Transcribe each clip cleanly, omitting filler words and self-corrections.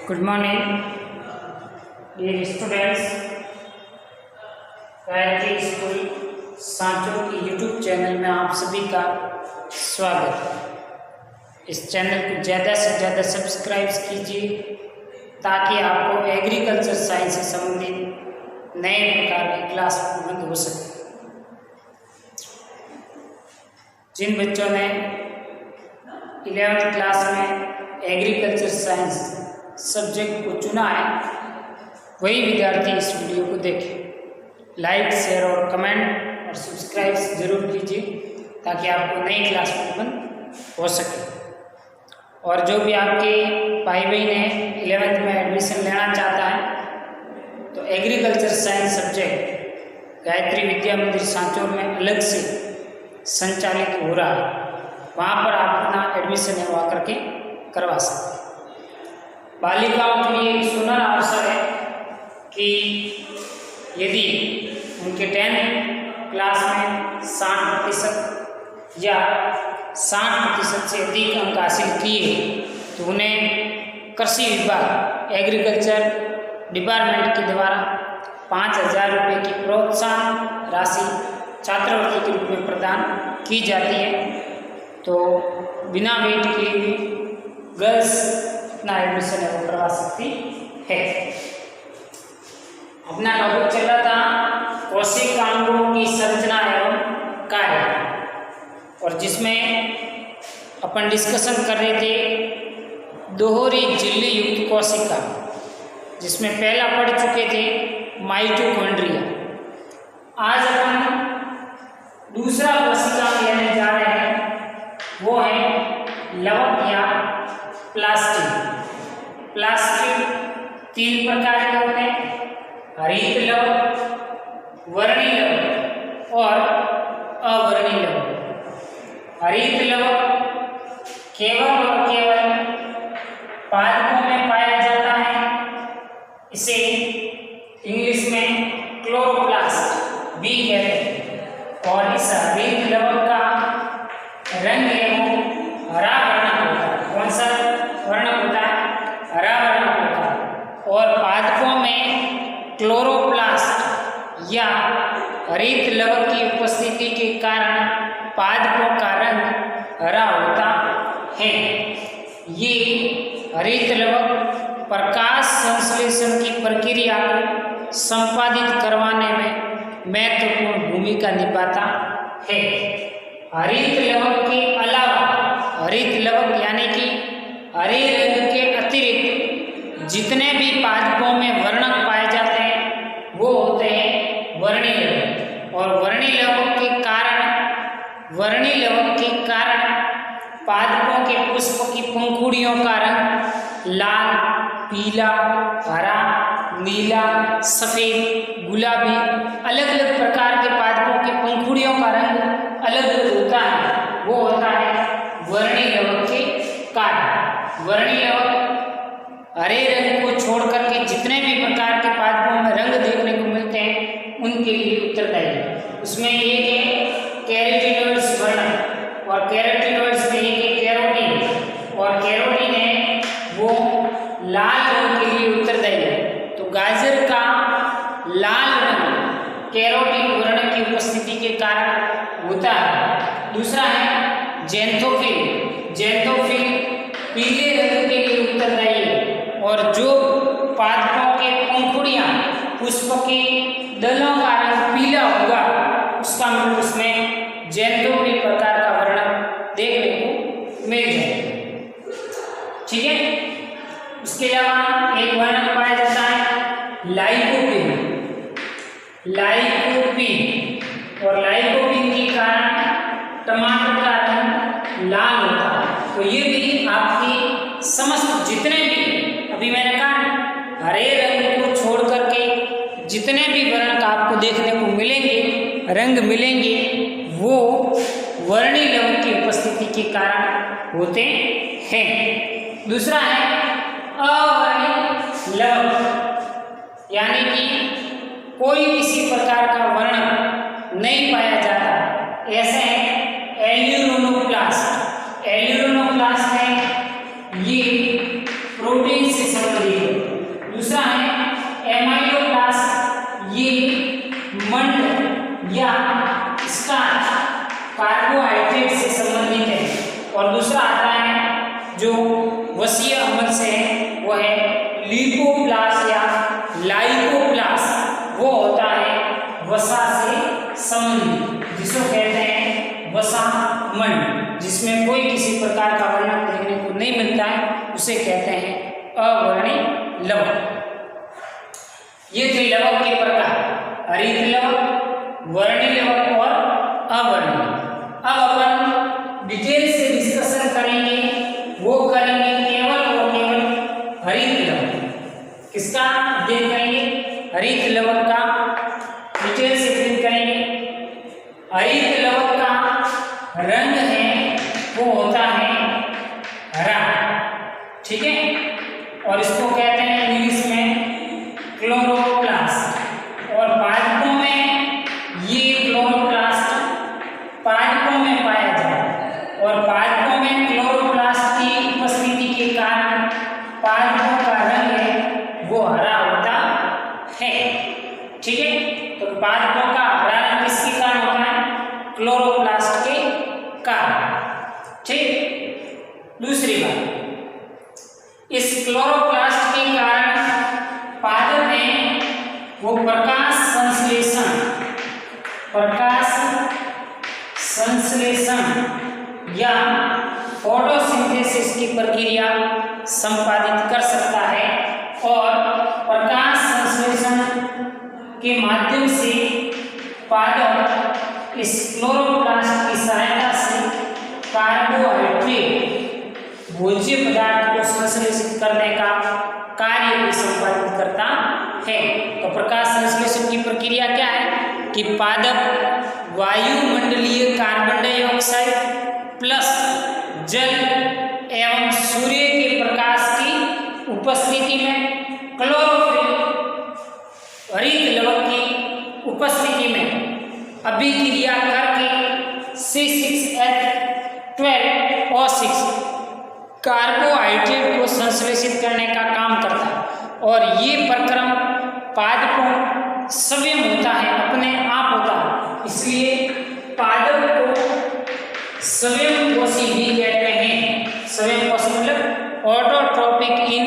Good morning dear students. Gayatri school Sanchore की YouTube channel में आप सभी का स्वागत है। इस चैनल को ज़्यादा से ज़्यादा सब्सक्राइब कीजिए ताकि आपको एग्रीकल्चर साइंस से संबंधित नए प्रकार की क्लास उपलब्ध हो सके। जिन बच्चों ने 11th क्लास में एग्रीकल्चर साइंस सब्जेक्ट को चुना है वही विद्यार्थी इस वीडियो को देखें। लाइक, शेयर और कमेंट और सब्सक्राइब जरूर कीजिए ताकि आपको नई क्लास उपलब्ध हो सके। और जो भी आपके भाई बहन है 11th में एडमिशन लेना चाहता है तो एग्रीकल्चर साइंस सब्जेक्ट गायत्री विद्या मंदिर सांचौर में अलग से संचालित हो रहा है। वहाँ पर आप अपना एडमिशन करवा करके करवा सकते हैं। बालिकाओं के लिए एक सुनहरा अवसर है कि यदि उनके 10th क्लास में 60% या 60% से अधिक अंक हासिल किए तो उन्हें कृषि विभाग एग्रीकल्चर डिपार्टमेंट के द्वारा 5,000 रुपये की प्रोत्साहन राशि छात्रवृत्ति के रूप में प्रदान की जाती है। तो बिना वेट किए भी गर्ल्स अपना एडमिशन है वो करवा सकती है। अपना टॉपिक चल रहा था कोशिकांगों की संरचना एवं कार्य, और जिसमें अपन डिस्कशन कर रहे थे दोहरी झिल्ली युक्त कोशिका, जिसमें पहला पढ़ चुके थे माइटोकॉन्ड्रिया। आज अपन दूसरा कोशिका लेने जा रहे हैं, वो है लवक या प्लास्टिक। प्लास्टिक 3 प्रकार के होते हैं, हरित लवक, वर्णी लवक और अवर्णी लवक। हरित लवक केवल और केवल पादपों में पाया जाता है। इसे इंग्लिश में क्लोरोप्लास्ट भी कहते हैं। और इस हरित लवक का रंग एवं हरा वर्णक होता है। कौन सा वर्णक होता है? हरा वर्णक होता है। और पादपों में क्लोरोप्लास्ट या हरित लवक की उपस्थिति के कारण पादपों का रंग हरा होता है। ये हरित लवक प्रकाश संश्लेषण की प्रक्रिया को संपादित करवाने में महत्वपूर्ण भूमिका निभाता है। हरित लवक के अलावा हरित लवक यानी कि हरे रंग के अतिरिक्त जितने भी पादपों में वर्णक पाए जाते हैं वो होते हैं वर्णी लवक। और वर्णी लवक के कारण पादपों के पुष्प की पंखुड़ियों का रंग लाल, पीला, हरा, नीला, सफेद, गुलाबी, अलग अलग प्रकार के पादपों के पंखुड़ियों का रंग अलग अलग होता है। वो होता है वर्णी लवक के कारण। वर्णी लवक हरे रंग को छोड़ करके जितने भी प्रकार के पादपों में रंग देखने को मिलते हैं उनके लिए उत्तरदायी है। उसमें एक है कैरोटीनॉइड्स वर्णक, और कैरोटीनॉइड्स में एक है कैरोटीन, और कैरोटीन है वो लाल रंग के लिए उत्तरदायी है। तो गाजर का लाल रंग कैरोटीन वर्ण की उपस्थिति के कारण होता है। दूसरा है ज़ैंथोफिल। ज़ैंथोफिल पीले रंग के लिए उत्तरदायी है। और जो पादपों के पंखुड़ियाँ पुष्प के दलों का रंग पीला होगा उसका मतलब उसमें ज़ैंथोफिल प्रकार का वर्ण देखने को मिल जाएगा। ठीक है। उसके अलावा एक वर्णक पाया जाता है लाइकोपीन। लाइकोपीन और लाइकोपीन के कारण टमाटर का रंग लाल होता है। तो ये भी आपकी समस्त जितने भी अभी मैंने कहा हरे रंग को छोड़ करके जितने भी वर्णक आपको देखने को मिलेंगे, रंग मिलेंगे, वो वर्णी लवक की उपस्थिति के कारण होते हैं। दूसरा है अवर्णी लवक, यानी कि कोई किसी प्रकार का वर्णक नहीं पाया जाता। ऐसे हैं एल्यूरोनोप्लास्ट। एल्यूरोनोप्लास्ट में ये प्रोटीन से संबंधित वंश है वो है ल्यूकोप्लास्ट या लाइकोप्लास्ट। वो होता है वसा से संबंधित, जिसको कहते हैं वसामंड, जिसमें कोई किसी प्रकार का वर्णक देखने को नहीं मिलता है, उसे कहते हैं अवर्णी लवक। ये थे लवक के प्रकार, हरित लवक, वर्णी लवक और अवर्णी लवक। अब अपन डिटेल से डिस्कशन करेंगे, वो करेंगे केवल और केवल हरित लवक। किसका अध्ययन करेंगे? हरित लवक का डिटेल से अध्ययन करेंगे। हरित लवक का रंग है वो होता है हरा, ठीक है, और इसको कहते हैं इंग्लिश में क्लोरोप्लास्ट। और पादपों में ये क्लोरोप्लास्ट पादपों में पाया जाता है, और पादपों में क्लोरोप्लास्ट की उपस्थिति के कारण पादपों का रंग है वो हरा होता है, ठीक है। तो पादपों का हरा रंग किसके कारण होता है? क्लोरोप्लास्ट के कारण, ठीक। दूसरी बात, इस क्लोरोप्लास्ट के कारण पादप में वो प्रकाश संश्लेषण या फोटोसिंथेसिस की प्रक्रिया संपादित कर सकता है, और प्रकाश संश्लेषण के माध्यम से पादप इस क्लोरोप्लास्ट की सहायता से कार्बोहाइड्रेट भोज्य पदार्थ को संश्लेषित करने का कार्य भी संपादित करता है। तो प्रकाश संश्लेषण की प्रक्रिया क्या है कि पादप वायुमंडलीय कार्बन डाइऑक्साइड प्लस जल एवं सूर्य के प्रकाश की उपस्थिति में क्लोरोफिल हरित लवक की उपस्थिति में अभिक्रिया करके C6H12O6 कार्बोहाइड्रेट को संश्लेषित करने का काम करता है, और ये प्रक्रम पादपों स्वयं होता है, अपने आप होता है, इसलिए पादप को स्वयं पोषी भी कहते हैं। स्वयं पोषी मतलब ऑटोट्रोपिक इन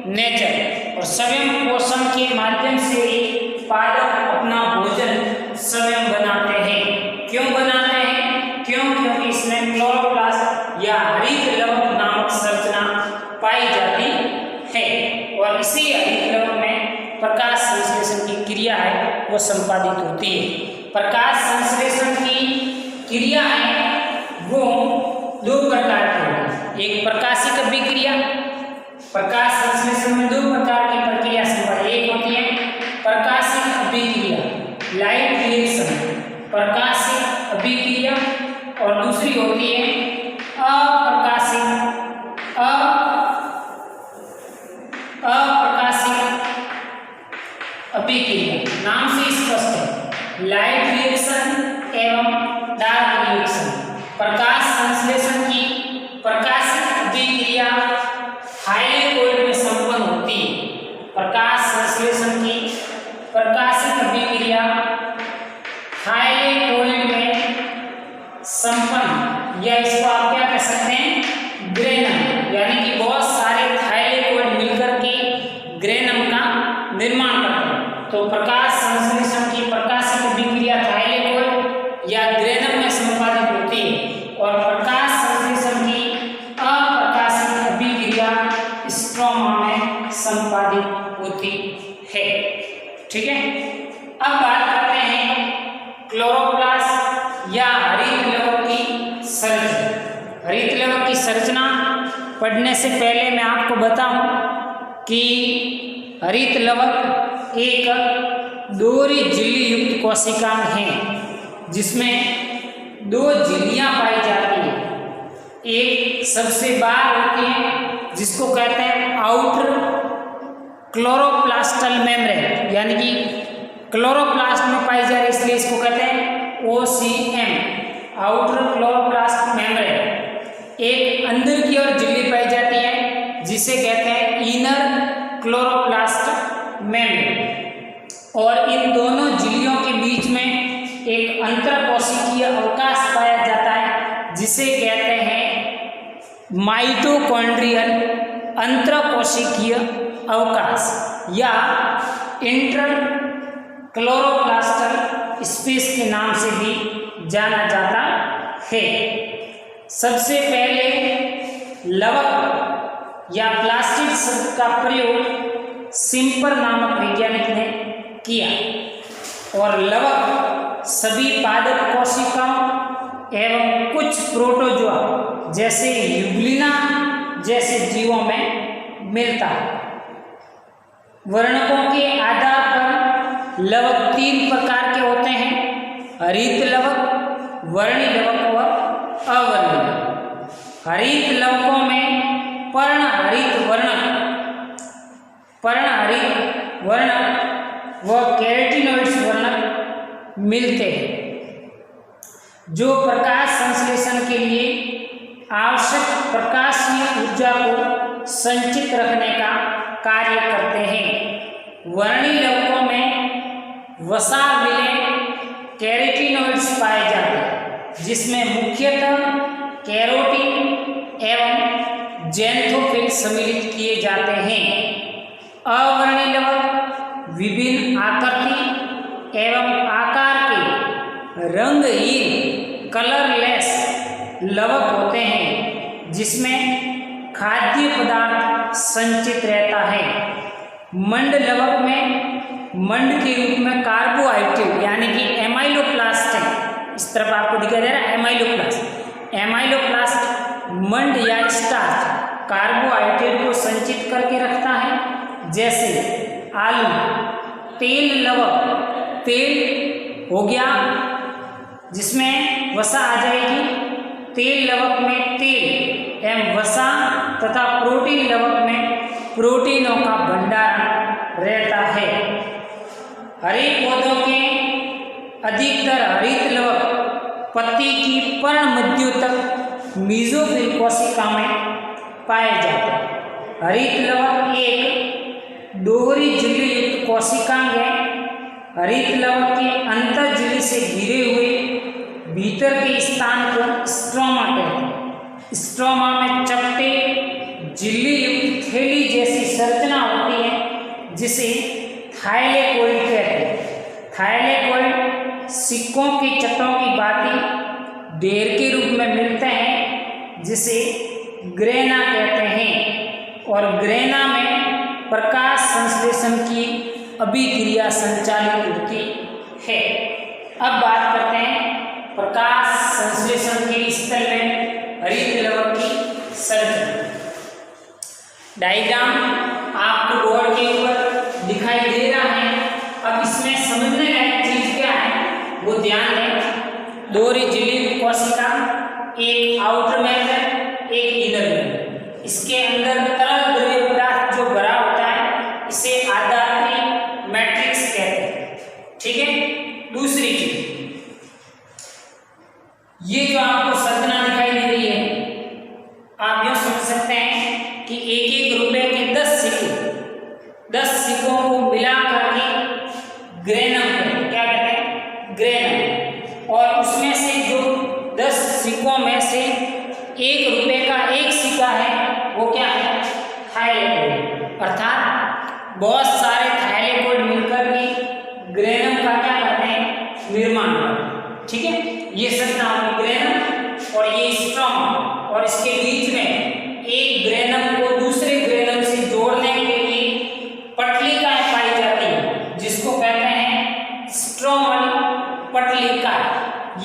नेचर, और स्वयं पोषण के माध्यम से ही पादप अपना भोजन स्वयं बनाते हैं। क्यों बनाते हैं? क्योंकि इसमें क्लोरोप्लास्ट या हरित लवक नामक संरचना पाई जाती है, और इसी हरित लवक में प्रकाश संश्लेषण की क्रिया है वो संपादित होती है। प्रकाश संश्लेषण की क्रिया है वो दो प्रकार की होती है। एक प्रकाशिक अभिक्रिया, प्रकाश संश्लेषण में दो प्रकार की प्रक्रिया संपादित, एक होती है प्रकाशिक अभिक्रिया लाइट रिएक्शन, प्रकाशिक अभिक्रिया, और दूसरी होती है अप्रकाशिक अभिक्रिया। नाम से स्पष्ट है, लाइट रिएक्शन एवं डार्क रिएक्शन। प्रकाश संश्लेषण की प्रकाशिक अभिक्रिया हाइड्रोकोइल में संपन्न होती है। प्रकाश संश्लेषण की प्रकाशिक अभिक्रिया हाइड्रोकोइल में संपन्न, या इसको आप क्या कह सकते हैं? ग्रेनम, यानी कि बहुत सारे थाइलेकोइड मिलकर के ग्रेनम का निर्माण करते हैं। तो प्रकाश संश्लेषण की प्रकाशिक अभिक्रिया थाइलेकोइड या ग्रेनम में संपादित होती है, और प्रकाश संश्लेषण की अप्रकाशिक अभिक्रिया स्ट्रोमा में संपादित होती है, ठीक है। अब बात करते हैं क्लोरोप्लास्ट या हरित लवक की संरचना। हरित लवक की संरचना पढ़ने से पहले मैं आपको बताऊं कि हरित लवक एक दोहरी झिल्ली युक्त कोशिकांग है, जिसमें दो झिल्लियां पाई जाती हैं। एक सबसे बाहर होती है जिसको कहते हैं आउटर क्लोरोप्लास्टल मेम्ब्रेन, यानी कि क्लोरोप्लास्ट में पाई जा रही, इसलिए इसको कहते हैं OCM, आउटर क्लोरोप्लास्ट मेम्ब्रेन। एक अंदर की ओर झिल्ली पाई जाती है जिसे कहते हैं इनर क्लोरोप्लास्ट मेम्ब्रेन, और इन दोनों झिल्लियों के बीच में एक अंतरकोशिकीय अवकाश पाया जाता है जिसे कहते हैं माइटोकॉन्ड्रियल अंतरकोशिकीय अवकाश या इंटर क्लोरोप्लास्टल स्पेस के नाम से भी जाना जाता है। सबसे पहले लवक या प्लास्टिड शब्द का प्रयोग सिम्पर नामक वैज्ञानिक ने किया और लवक सभी पादप कोशिकाओं एवं कुछ प्रोटोजोआ जैसे यूग्लिना जैसे जीवों में मिलता है। वर्णकों के आधार पर लवक 3 प्रकार के होते हैं: हरित लवक, वर्णी लवक और अवर्णी लवक। हरित लवकों में पर्णहरित वर्णक व कैरोटीनॉइड्स वर्णक मिलते हैं, जो प्रकाश संश्लेषण के लिए आवश्यक प्रकाशीय ऊर्जा को संचित रखने का कार्य करते हैं। वर्णी लवकों में वसा मिले कैरोटीनॉइड्स पाए जाते हैं, जिसमें मुख्यतः कैरोटीन एवं ज़ैंथोफिल सम्मिलित किए जाते हैं। अवर्णी लवक विभिन्न आकृति एवं आकार के रंगहीन कलरलेस लवक होते हैं, जिसमें खाद्य पदार्थ संचित रहता है। मंड लवक में मंड के रूप में कार्बोहाइड्रेट यानी कि एमाइलोप्लास्ट है। इस तरफ आपको दिखाई दे रहा है एमाइलोप्लास्ट। एमाइलोप्लास्ट मंड या स्टार्च कार्बोहाइड्रेट को संचित करके रखता है, जैसे आलू। तेल लवक तेल हो गया जिसमें वसा आ जाएगी। तेल लवक में तेल एवं वसा तथा प्रोटीन लवक में प्रोटीनों का भंडारण रहता है। हरे पौधों के अधिकतर हरित लवक पत्ती की पर्ण मध्यों तक मीजोफिल कोशिका में पाए जाते हैं। हरित लवक एक दोहरी झिल्ली युक्त कोशिकांग है। हरित लवक के अंतर झिल्ली से घिरे हुए भीतर के स्थान को स्ट्रोमा कहते हैं। स्ट्रोमा में चपटे झिल्ली युक्त थैली जैसी संरचना होती है, जिसे थाइलेकोइड कहते हैं। थाइलेकोइड सिक्कों की चट्टों की भांति ढेर के रूप में मिलते हैं, जिसे ग्रेना कहते हैं, और ग्रेना में प्रकाश संश्लेषण की अभिक्रिया संचालित होती है। अब बात करते हैं प्रकाश संश्लेषण के स्थल में हरित लवक की संरचना। डायग्राम आपको बोर्ड के ऊपर दिखाई दे रहा है। अब इसमें समझने लायक चीज क्या है वो ध्यान दें। दोहरी झिल्ली कोशिका, एक आउटर में है, एक इनर में। इसके अंदर तरल द्रव्य पदार्थ जो भरा होता है, इसे आधात्री मैट्रिक्स कहते हैं। ठीक है। दूसरी चीज, ये जो आपको संरचना दिखाई दे रही है, आप यह समझ सकते हैं कि एक एक रुपए के 10 सिक्कों को मिला करके ग्रेनम कहते हैं। क्या कहते हैं? ग्रेनम। और उसमें से जो 10 सिक्कों में से 1 रुपए का 1 सिक्का है, वो क्या है? थाइलेकोइड। अर्थात बहुत सारे थाइलेकोइड मिलकर के ग्रेनम का क्या करते हैं? निर्माण करते हैं। ठीक है। ये संरचना होगी ग्रेनम और ये स्ट्रोमा, और इसके बीच में एक ग्रेनम को दूसरे ग्रेनम से जोड़ने के लिए पटलिकाएं पाई जाती है, जिसको कहते हैं स्ट्रोमल पटलिका।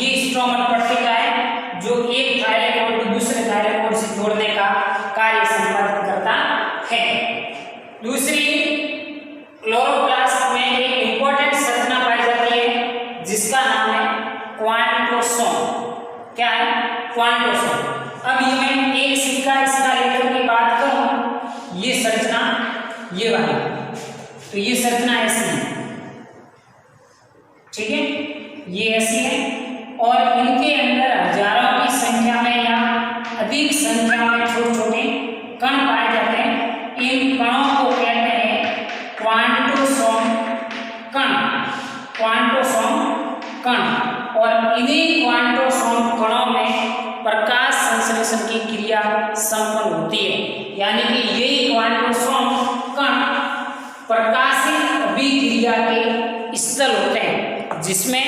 ये स्ट्रोमल पटलिका है जो एक थाइलेकोइड को दूसरे थाइलेकोइड से जोड़ने का कार्य संपादित करता है। दूसरी, क्लोरोप्लास्ट में एक इंपॉर्टेंट संरचना पाई जाती है जिसका नाम है क्वांटोसोम। क्या है? क्वांटोसोम। अब ये मैं एक सिक्का इसका लेकर के बात करूं, ये संरचना ये वाली, तो ये संरचना ऐसी है। ठीक है, ये ऐसी है, और इनके अंदर हजारों की संख्या में या अधिक संख्या में छोटे छोटे कण पाए जाते हैं। इन कणों को कहते हैं क्वांटोसोम कण। क्वांटोसोम कण, और इन्हीं क्वांटोसोम कणों में प्रकाश संश्लेषण की क्रिया संपन्न होती है। यानी कि यही क्वांटोसोम कण प्रकाशित अभिक्रिया के स्थल होते हैं, जिसमें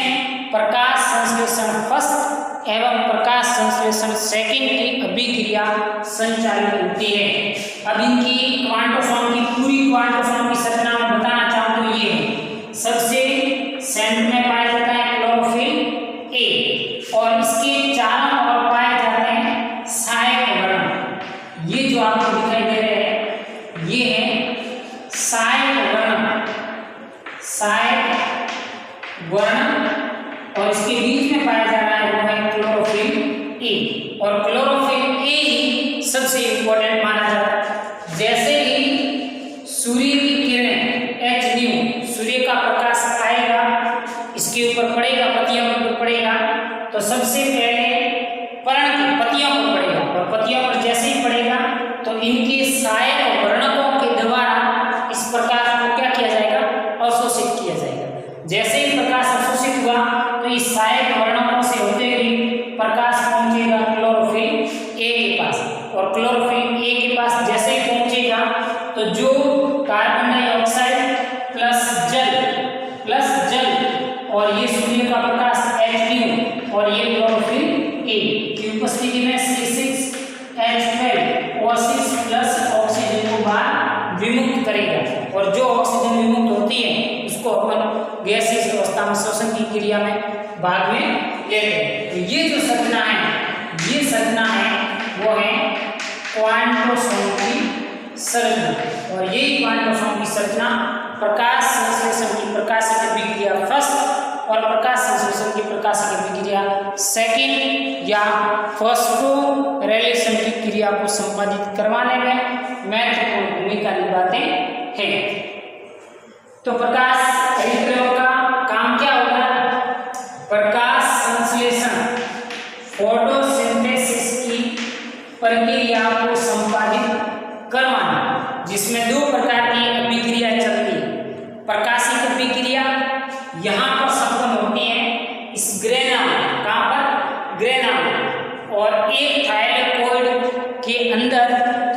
प्रकाश संश्लेषण फर्स्ट एवं प्रकाश संश्लेषण सेकंड की अभिक्रिया संचालित होती है। अब इनकी क्वांटोसोम की पूरी क्वांटोसोम की संरचना में बताना चाहूँ तो ये है, सबसे सेंटर में पाया जाता है क्लोरोफिल ए, और इसके चारों ओर पाए जाते हैं सहायक वर्ण। ये जो आपको दिखाई दे रहे हैं ये है सहायक वर्ण, सहायक वर्ण, और इसके बीच में पाया जा रहा है वो है क्लोरोफिल ए, और क्लोरोफिल ए ही सबसे इंपॉर्टेंट माना जाता है। जैसे ही सूर्य की किरणें एच न्यू, सूर्य का प्रकाश आएगा, इसके ऊपर पड़ेगा, पत्तियों के ऊपर पड़ेगा, तो सबसे पहले पर्ण की पत्तियों पर पड़ेगा, और पत्तियों पर जैसे ही पड़ेगा तो इनके सहायक वर्णकों के द्वारा इस प्रकाश को क्या किया जाएगा, अवशोषित किया जाएगा। जैसे ही प्रकाश अवशोषित हुआ तो इस सहायक वर्णकों से होते हुए प्रकाश पहुंचेगा क्लोरोफिल ए के पास, और क्लोरोफिल ए के पास जैसे ही पहुंचेगा तो जो कार्बन डाइऑक्साइड प्लस जल और ये सूर्य का प्रकाश H2 और ये क्लोरोफिल ए की उपस्थिति में C6H12 O6 प्लस ऑक्सीजन को बाहर विमुक्त करेगा, और जो ऑक्सीजन विमुक्त होती है उसको अपन गैसीय अवस्था में शोषण की क्रिया में भाग में लेते हैं। तो ये जो संरचना है, ये संरचना है वो है क्वांटोसोम की संरचना, और यही क्वांटोसोम की संरचना प्रकाश संश्लेषण की प्रकाशिक अभिक्रिया फर्स्ट और प्रकाश संश्लेषण की प्रकाशिक अभिक्रिया सेकंड या फॉस्फोराइलेशन की क्रिया को संपादित करवाने में महत्वपूर्ण भूमिका निभाते हैं। तो प्रकाश हरितद्रव्य का काम क्या होगा? प्रकाश संश्लेषण, फोटोसिंथेसिस की प्रक्रिया को संपादित करवाना, जिसमें दो प्रकार की अभिक्रिया चलती है। प्रकाशिक अभिक्रिया यहाँ पर संपन्न होती है इस ग्रेना में, कहाँ पर? ग्रेना में, और एक थाइलेकोइड के अंदर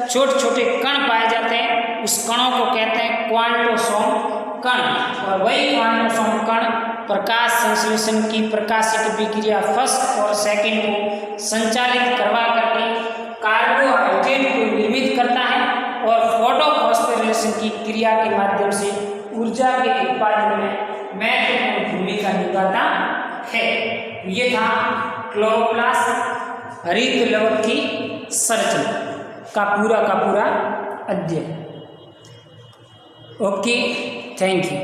छोटे छोटे कण पाए जाते हैं, उस कणों को कहते हैं क्वांटोसोम कण, और वही क्वांटोसोम कण प्रकाश संश्लेषण की प्रकाशिक अभिक्रिया फर्स्ट और सेकंड को संचालित करवा करके कार्बोहाइड्रेट को निर्मित करता है, और फोटोफॉस्फोराइलेशन की क्रिया के माध्यम से ऊर्जा के उत्पादन में महत्वपूर्ण भूमिका निभाता है। ये था क्लोरोप्लास्ट हरित लवक की संरचना का पूरा अध्ययन। Okay, thank you.